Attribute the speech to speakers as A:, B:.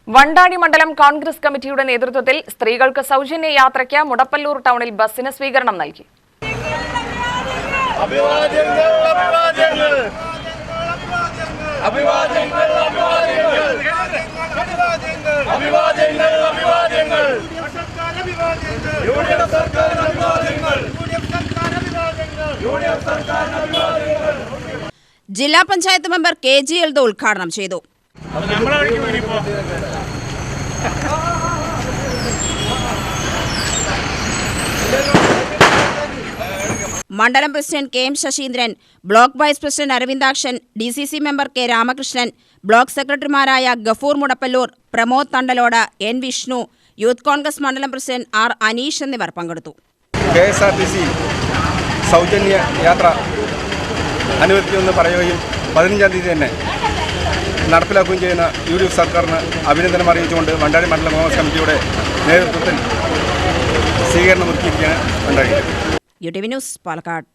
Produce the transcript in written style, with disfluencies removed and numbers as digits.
A: വണ്ടാടി മണ്ഡലം കോൺഗ്രസ് കമ്മിറ്റിയുടെ നേതൃത്വത്തിൽ സ്ത്രീകൾക്ക് സൗജന്യ യാത്രയ്ക്ക് മുടപ്പല്ലൂർ ടൗണിൽ ബസ്സിന് സ്വീകരണം നൽകി.
B: ജില്ലാ പഞ്ചായത്ത് മെമ്പർ KG എൽദോ ഉദ്ഘാടനം ചെയ്തു. മണ്ഡലം president KM Sasheendran, block vice president Aravindakshan, DCC member K Ramakrishnan, block സെക്രട്ടറിമാരായ ഗഫൂർ മുടപ്പല്ലൂർ, പ്രമോദ് തണ്ടലോട്, N വിഷ്ണു, യൂത്ത് കോൺഗ്രസ് മണ്ഡലം പ്രസിഡന്റ് R അനീഷ് എന്നിവർ പങ്കെടുത്തു.
C: KSRTC സൗജന്യ യാത്ര അനുവദിക്കുമെന്ന് പറയുകയും 15-ാം തീയതി തന്നെ നടപ്പിലാക്കുകയും ചെയ്യുന്ന UDF സർക്കാരിന് അഭിനന്ദനം അറിയിച്ചുകൊണ്ട് വണ്ടാടി മണ്ഡലം കോൺഗ്രസ് കമ്മിറ്റിയുടെ നേതൃത്വത്തിൽ സ്വീകരണം ഒരുക്കിയിരിക്കുകയാണ് ഉണ്ടായത്.
B: UTV news, Palakkad.